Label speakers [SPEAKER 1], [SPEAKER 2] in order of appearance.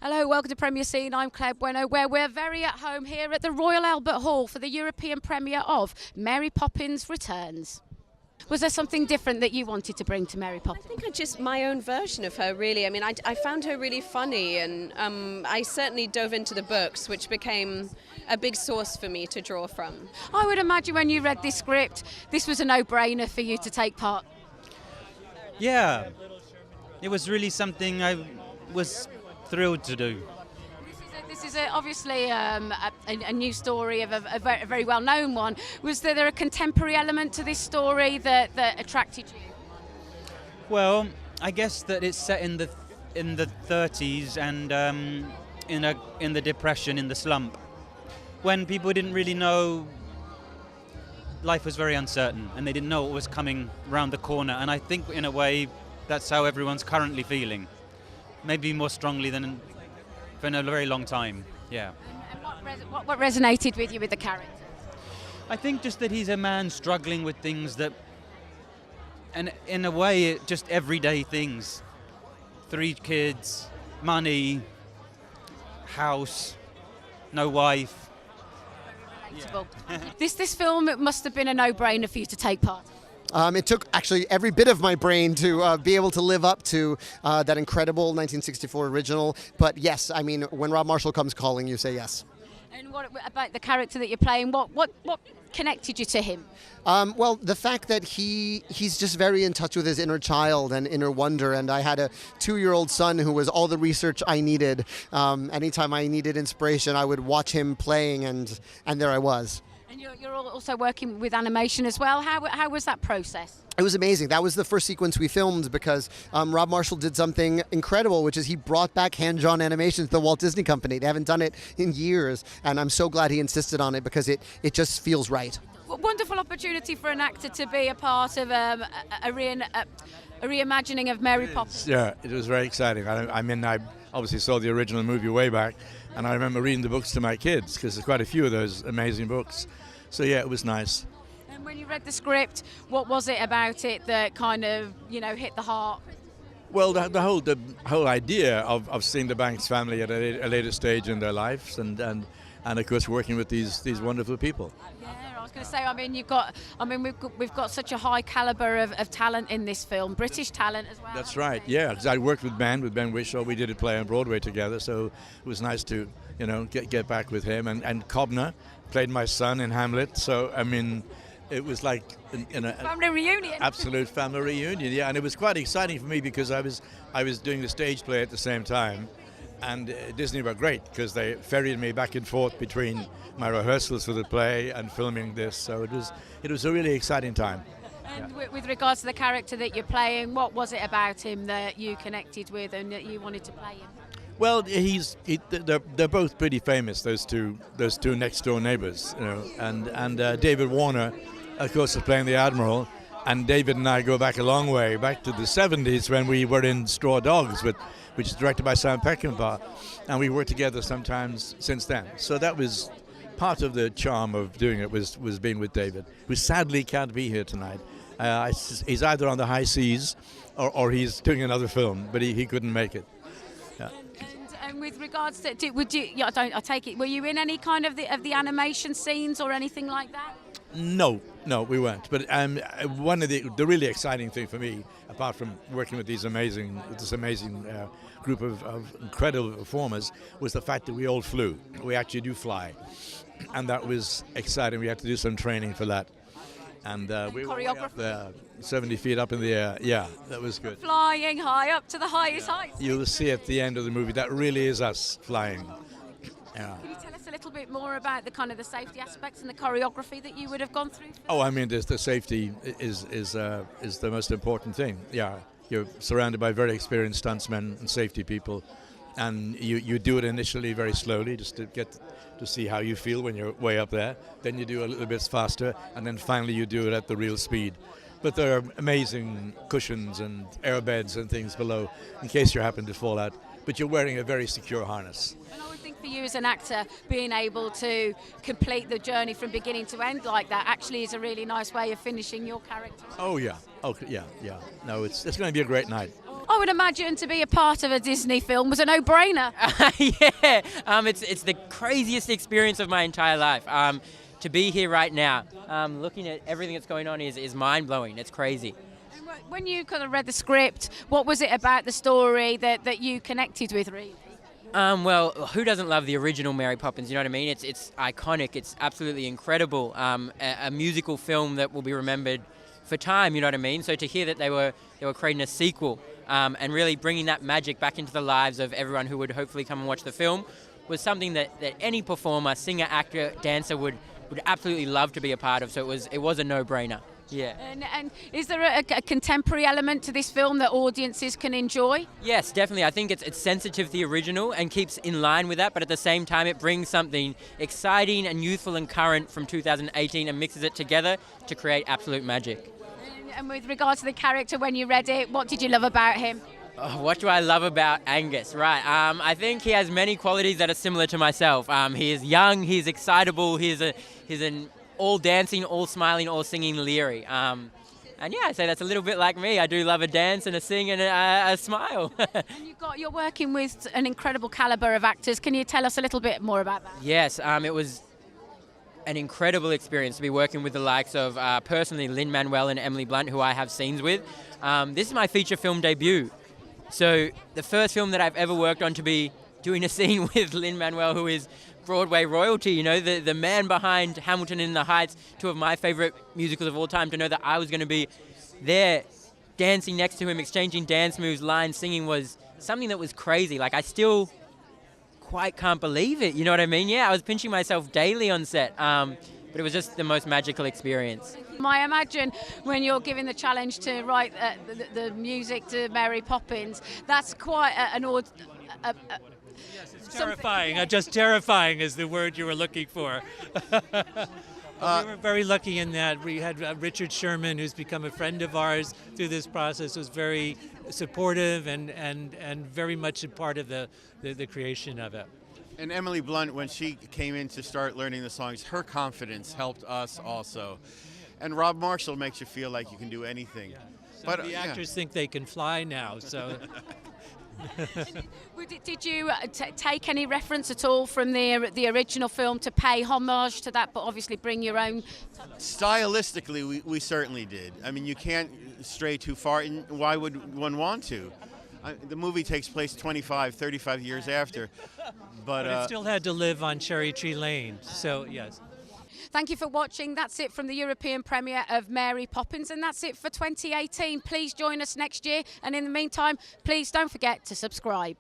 [SPEAKER 1] Hello, welcome to Premier Scene. I'm Claire Bueno, where we're very at home here at the Royal Albert Hall for the European premiere of Mary Poppins Returns. Was there something different that you wanted to bring to Mary Poppins?
[SPEAKER 2] I think I just my own version of her, really. I mean, I found her really funny, and I certainly dove into the books, which became a big source for me to draw from.
[SPEAKER 1] I would imagine when you read this script, this was a no-brainer for you to take part.
[SPEAKER 3] Yeah, it was really something I was thrilled to do.
[SPEAKER 1] This is obviously a new story of a very well-known one. Was there a contemporary element to this story that attracted you?
[SPEAKER 3] Well, I guess that it's set in the 30s and in the depression, in the slump, when people didn't really know. Life was very uncertain, and they didn't know what was coming round the corner. And I think, in a way, that's how everyone's currently feeling. Maybe more strongly than for a very long time, yeah.
[SPEAKER 1] And what resonated with you with the character?
[SPEAKER 3] I think just that he's a man struggling with things that, and in a way, just everyday things. 3 kids, money, house, no wife.
[SPEAKER 1] Relatable. Yeah. This film, it must have been a no-brainer for you to take part.
[SPEAKER 4] It took actually every bit of my brain to be able to live up to that incredible 1964 original. But yes, I mean, when Rob Marshall comes calling, you say yes.
[SPEAKER 1] And what about the character that you're playing? What connected you to him?
[SPEAKER 4] Well, the fact that he's just very in touch with his inner child and inner wonder. And I had a 2-year-old son who was all the research I needed. Anytime I needed inspiration, I would watch him playing, and there I was.
[SPEAKER 1] And you're also working with animation as well. How was that process?
[SPEAKER 4] It was amazing. That was the first sequence we filmed because Rob Marshall did something incredible, which is he brought back hand-drawn animation to the Walt Disney Company. They haven't done it in years, and I'm so glad he insisted on it because it just feels right.
[SPEAKER 1] Wonderful opportunity for an actor to be a part of a reimagining of Mary Poppins.
[SPEAKER 5] Yeah, it was very exciting. I mean, I obviously saw the original movie way back, and I remember reading the books to my kids because there's quite a few of those amazing books. So yeah, it was nice.
[SPEAKER 1] And when you read the script, what was it about it that kind of, hit the heart?
[SPEAKER 5] Well, the whole idea of seeing the Banks family at a later stage in their lives, and of course working with these wonderful people.
[SPEAKER 1] Yeah, I was going to say, we've got such a high caliber of talent in this film, British talent as well.
[SPEAKER 5] That's right. Yeah, because I worked with Ben Whishaw. We did a play on Broadway together, so it was nice to get back with him. And Cobner played my son in Hamlet. So I mean, it was like
[SPEAKER 1] family reunion.
[SPEAKER 5] Absolute family reunion. Yeah, and it was quite exciting for me because I was doing the stage play at the same time. And Disney were great because they ferried me back and forth between my rehearsals for the play and filming this. So it was a really exciting time.
[SPEAKER 1] And with regards to the character that you're playing, what was it about him that you connected with and that you wanted to play him?
[SPEAKER 5] Well, they're both pretty famous. Those two next door neighbors, And David Warner, of course, is playing the Admiral. And David and I go back a long way, back to the 70s when we were in Straw Dogs, which is directed by Sam Peckinpah, and we worked together sometimes since then. So that was part of the charm of doing it, was being with David, who sadly can't be here tonight. He's either on the high seas or he's doing another film, but he couldn't make it. Yeah.
[SPEAKER 1] And with regards to, I take it, were you in any kind of the animation scenes or anything like that?
[SPEAKER 5] No, we weren't. But one of the really exciting thing for me, apart from working with this amazing group of incredible performers, was the fact that we all flew. We actually do fly, and that was exciting. We had to do some training for that, and we were way up there, 70 feet up in the air. Yeah, that was good.
[SPEAKER 1] Flying high up to the highest heights.
[SPEAKER 5] You'll see at the end of the movie that really is us flying. Yeah.
[SPEAKER 1] Can you tell us a little bit more about the safety aspects and the choreography that you would have gone through?
[SPEAKER 5] Oh, I mean, the safety is the most important thing. Yeah, you're surrounded by very experienced stuntsmen and safety people, and you do it initially very slowly just to get to see how you feel when you're way up there. Then you do a little bit faster, and then finally you do it at the real speed. But there are amazing cushions and air beds and things below in case you happen to fall out. But you're wearing a very secure harness.
[SPEAKER 1] And I would think for you as an actor, being able to complete the journey from beginning to end like that actually is a really nice way of finishing your character.
[SPEAKER 5] Oh yeah, okay, yeah. No, it's going to be a great night.
[SPEAKER 1] I would imagine to be a part of a Disney film was a no-brainer.
[SPEAKER 6] Yeah, it's the craziest experience of my entire life. To be here right now, looking at everything that's going on is mind-blowing. It's crazy.
[SPEAKER 1] When you kind of read the script, what was it about the story that you connected with, really?
[SPEAKER 6] Well, who doesn't love the original Mary Poppins? You know what I mean? It's iconic. It's absolutely incredible. A musical film that will be remembered for time. You know what I mean? So to hear that they were creating a sequel and really bringing that magic back into the lives of everyone who would hopefully come and watch the film was something that any performer, singer, actor, dancer would absolutely love to be a part of. So it was a no-brainer. Yeah.
[SPEAKER 1] And is there a contemporary element to this film that audiences can enjoy?
[SPEAKER 6] Yes, definitely. I think it's sensitive to the original and keeps in line with that, but at the same time it brings something exciting and youthful and current from 2018 and mixes it together to create absolute magic.
[SPEAKER 1] And with regard to the character, when you read it, what did you love about him?
[SPEAKER 6] Oh, what do I love about Angus? Right. I think he has many qualities that are similar to myself. He is young, he's excitable, he's an all dancing, all smiling, all singing Leary. And yeah, I say that's a little bit like me. I do love a dance and a sing and a smile.
[SPEAKER 1] And you're working with an incredible caliber of actors. Can you tell us a little bit more about that?
[SPEAKER 6] Yes, it was an incredible experience to be working with the likes of, personally, Lin-Manuel and Emily Blunt, who I have scenes with. This is my feature film debut. So the first film that I've ever worked on to be doing a scene with Lin-Manuel, who is Broadway royalty, you know, the man behind Hamilton in the Heights, two of my favorite musicals of all time, to know that I was going to be there dancing next to him, exchanging dance moves, lines, singing was something that was crazy. Like, I still quite can't believe it, you know what I mean? Yeah, I was pinching myself daily on set, but it was just the most magical experience.
[SPEAKER 1] I imagine when you're given the challenge to write the music to Mary Poppins, that's quite
[SPEAKER 7] terrifying. Just terrifying is the word you were looking for. We were very lucky in that we had Richard Sherman, who's become a friend of ours through this process, was very supportive and very much a part of the creation of it.
[SPEAKER 8] And Emily Blunt, when she came in to start learning the songs, her confidence helped us also. And Rob Marshall makes you feel like you can do anything.
[SPEAKER 7] Yeah.
[SPEAKER 8] But
[SPEAKER 7] the actors think they can fly now, so...
[SPEAKER 1] Did you take any reference at all from the original film to pay homage to that, but obviously bring your own?
[SPEAKER 8] Stylistically, we certainly did. I mean, you can't stray too far, and why would one want to? The movie takes place 25, 35 years after. But
[SPEAKER 7] it still had to live on Cherry Tree Lane, so yes.
[SPEAKER 1] Thank you for watching. That's it from the European premiere of Mary Poppins, and that's it for 2018. Please join us next year, and in the meantime, please don't forget to subscribe.